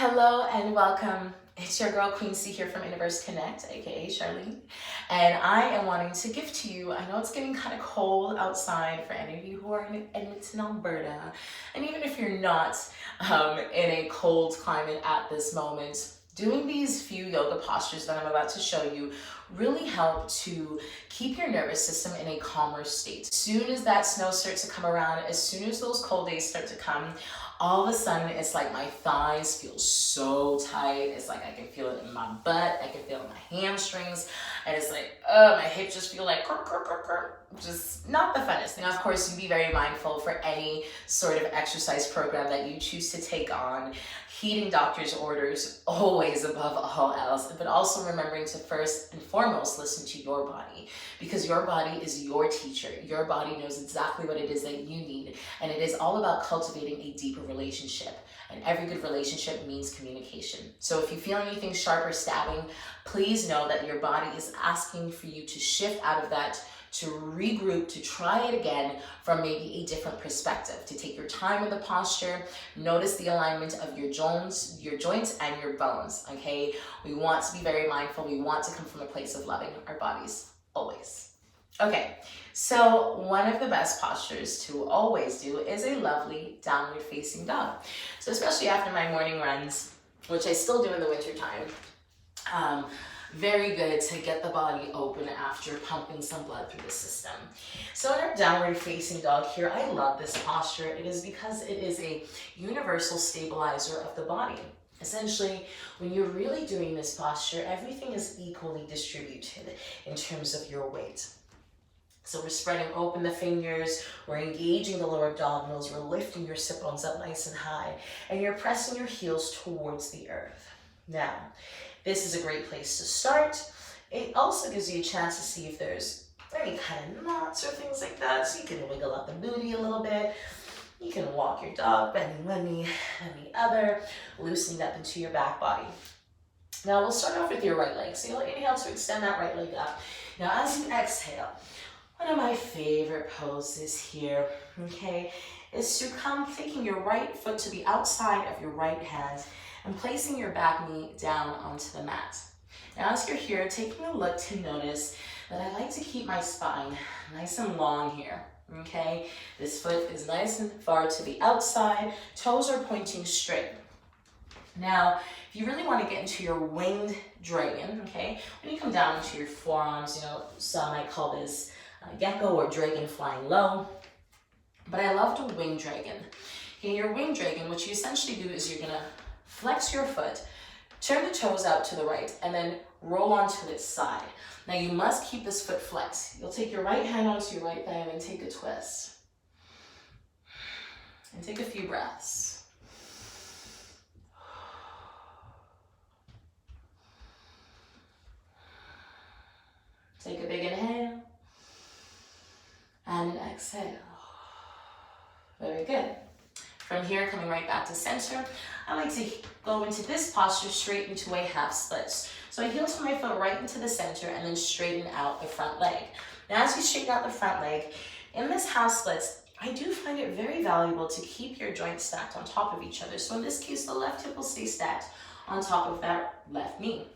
Hello and welcome. It's your girl Queen C here from Innerverse Connect, aka Charlene, and I am wanting to give to you. I know it's getting kind of cold outside for any of you who are in Edmonton, Alberta, and even if you're not in a cold climate at this moment, doing these few yoga postures that I'm about to show you really help to keep your nervous system in a calmer state. As soon as that snow starts to come around, as soon as those cold days start to come, all of a sudden it's like my thighs feel so tight. It's like I can feel it in my butt, I can feel it in my hamstrings, and it's like, my hips just feel like just not the funnest. Now, of course, you be very mindful for any sort of exercise program that you choose to take on, heeding doctor's orders always above all else, but also remembering to first and foremost listen to your body, because your body is your teacher. Your body knows exactly what it is that you need, and it is all about cultivating a deeper relationship, and every good relationship means communication. So if you feel anything sharp or stabbing, please know that your body is asking for you to shift out of that, to regroup, to try it again from maybe a different perspective, to take your time in the posture, notice the alignment of your joints and your bones, okay? We want to be very mindful. We want to come from a place of loving our bodies always. Okay, so one of the best postures to always do is a lovely downward facing dog. So especially after my morning runs, which I still do in the winter time, very good to get the body open after pumping some blood through the system. So in our downward facing dog here, I love this posture. It is because it is a universal stabilizer of the body. Essentially, when you're really doing this posture, everything is equally distributed in terms of your weight. So we're spreading open the fingers, we're engaging the lower abdominals, we're lifting your sit bones up nice and high, and you're pressing your heels towards the earth. Now, this is a great place to start. It also gives you a chance to see if there's any kind of knots or things like that, so you can wiggle up the booty a little bit. You can walk your dog, bending one knee and the other, loosening up into your back body. Now we'll start off with your right leg. So you'll inhale to extend that right leg up. Now as you exhale, one of my favorite poses here, okay, is to come taking your right foot to the outside of your right hand and placing your back knee down onto the mat. Now as you're here, taking a look to notice that I like to keep my spine nice and long here, okay? This foot is nice and far to the outside, toes are pointing straight. Now, if you really want to get into your winged dragon, okay, when you come down into your forearms, some might call this gecko or dragon flying low, but I love to wing dragon. In your wing dragon, what you essentially do is you're gonna flex your foot, turn the toes out to the right, and then roll onto its side. Now you must keep this foot flexed. You'll take your right hand onto your right thigh and take a twist. And take a few breaths. Take a big inhale. And an exhale. Very good. From here, coming right back to center, I like to go into this posture straight into a half splits. So I heel to my foot right into the center and then straighten out the front leg. Now as you straighten out the front leg, in this half splits, I do find it very valuable to keep your joints stacked on top of each other. So in this case, the left hip will stay stacked on top of that left knee.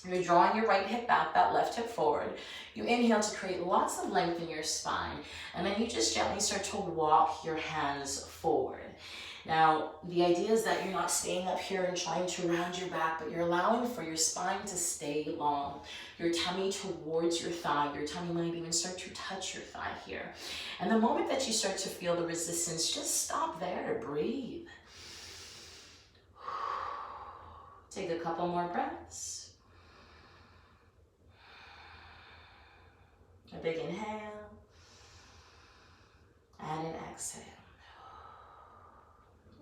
You're drawing your right hip back, that left hip forward. You inhale to create lots of length in your spine, and then you just gently start to walk your hands forward. Now, the idea is that you're not staying up here and trying to round your back, but you're allowing for your spine to stay long, your tummy towards your thigh. Your tummy might even start to touch your thigh here. And the moment that you start to feel the resistance, just stop there, breathe. Take a couple more breaths. A big inhale and an exhale.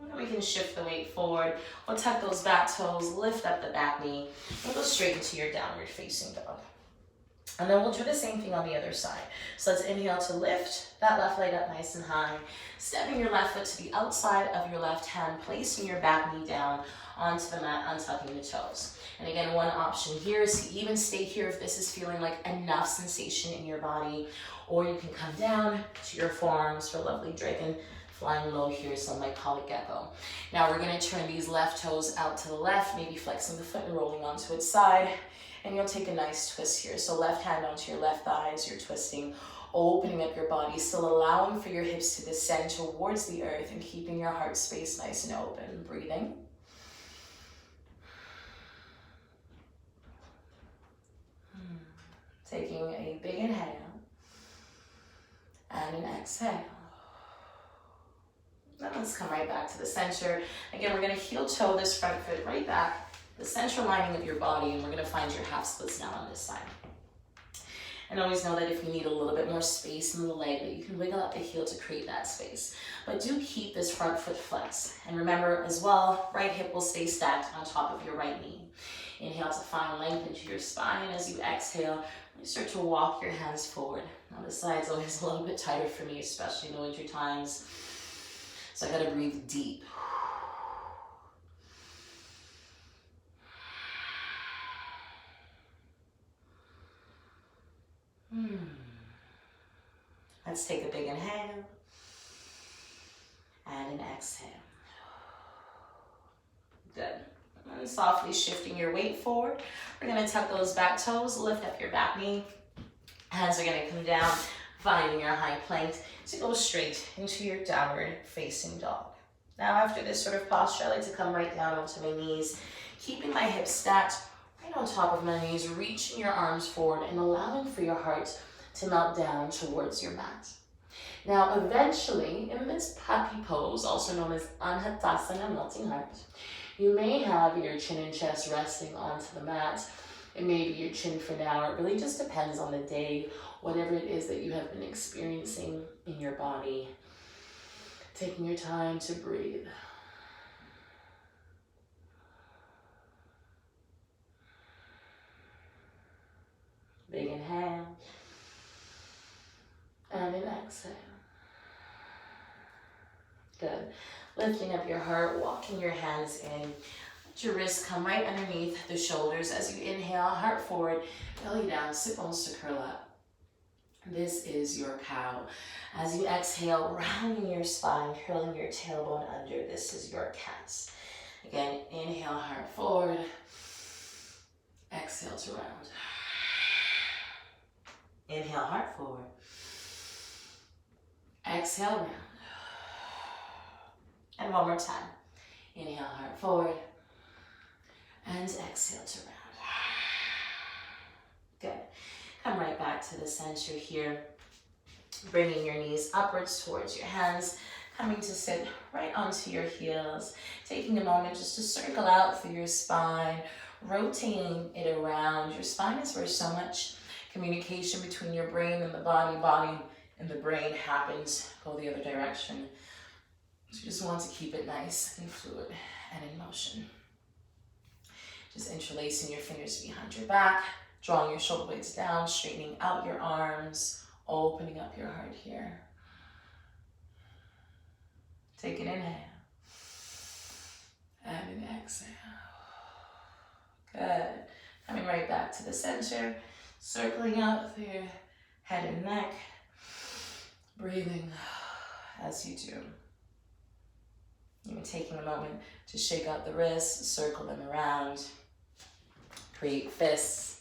And we can shift the weight forward. We'll tuck those back toes, lift up the back knee, and go straight into your downward facing dog. And then we'll do the same thing on the other side. So let's inhale to lift that left leg up nice and high, stepping your left foot to the outside of your left hand, placing your back knee down onto the mat, untucking the toes. And again, one option here is to even stay here if this is feeling like enough sensation in your body, or you can come down to your forearms for lovely dragon Flying low here, so my polyp gecko. Now we're gonna turn these left toes out to the left, maybe flexing the foot and rolling onto its side. And you'll take a nice twist here. So left hand onto your left thigh as you're twisting, opening up your body, still allowing for your hips to descend towards the earth and keeping your heart space nice and open. Breathing. Taking a big inhale and an exhale. Now let's come right back to the center. Again, we're gonna heel toe this front foot right back, the central lining of your body, and we're gonna find your half splits down on this side. And always know that if you need a little bit more space in the leg, that you can wiggle out the heel to create that space. But do keep this front foot flexed. And remember as well, right hip will stay stacked on top of your right knee. Inhale to find length into your spine. As you exhale, you start to walk your hands forward. Now this side's always a little bit tighter for me, especially in the winter times. So I gotta breathe deep. Let's take a big inhale and an exhale. Good. And softly shifting your weight forward. We're gonna tuck those back toes, lift up your back knee. Hands are gonna come down, finding your high plank to go straight into your downward facing dog. Now after this sort of posture, I like to come right down onto my knees, keeping my hips stacked right on top of my knees, reaching your arms forward and allowing for your heart to melt down towards your mat. Now eventually, in this happy pose, also known as Anhatasana, melting heart, you may have your chin and chest resting onto the mat. It may be your chin for now. It really just depends on the day, whatever it is that you have been experiencing in your body. Taking your time to breathe. Big inhale. And an exhale. Good. Lifting up your heart, walking your hands in. Let your wrists come right underneath the shoulders. As you inhale, heart forward, belly down, sit bones to curl up. This is your cow. As you exhale, rounding your spine, curling your tailbone under. This is your cat. Again, inhale, heart forward. Exhale to round. Inhale, heart forward. Exhale, round. And one more time. Inhale, heart forward. And exhale to round. Good. Come right back to the center here. Bringing your knees upwards towards your hands. Coming to sit right onto your heels. Taking a moment just to circle out through your spine. Rotating it around. Your spine is where so much communication between your brain and the body and the brain happens. Go the other direction. So you just want to keep it nice and fluid and in motion. Just interlacing your fingers behind your back, drawing your shoulder blades down, straightening out your arms, opening up your heart here. Take an inhale and an exhale. Good. Coming right back to the center, circling out through your head and neck, breathing as you do. Even taking a moment to shake out the wrists, circle them around, create fists,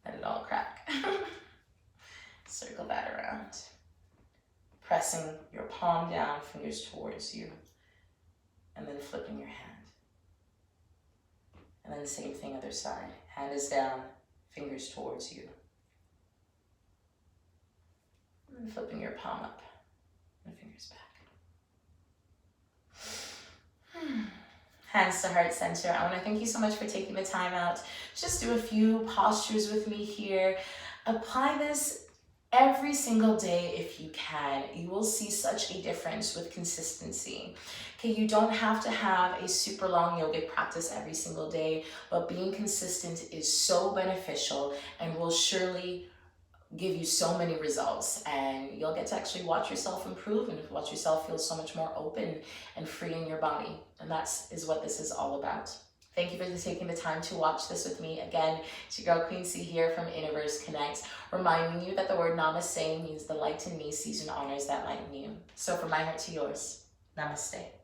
let it all crack. Circle that around. Pressing your palm down, fingers towards you, and then flipping your hand. And then the same thing other side. Hand is down, fingers towards you. And then flipping your palm up and fingers back. Hands to heart center. I want to thank you so much for taking the time out. Just do a few postures with me here. Apply this every single day if you can. You will see such a difference with consistency. Okay, you don't have to have a super long yogic practice every single day, but being consistent is so beneficial and will surely give you so many results, and you'll get to actually watch yourself improve and watch yourself feel so much more open and free in your body. And is what this is all about. Thank you for taking the time to watch this with me. Again, it's your girl Queen C here from Innerverse Connect, reminding you that the word namaste means the light in me sees and honors that light in you. So from my heart to yours, namaste.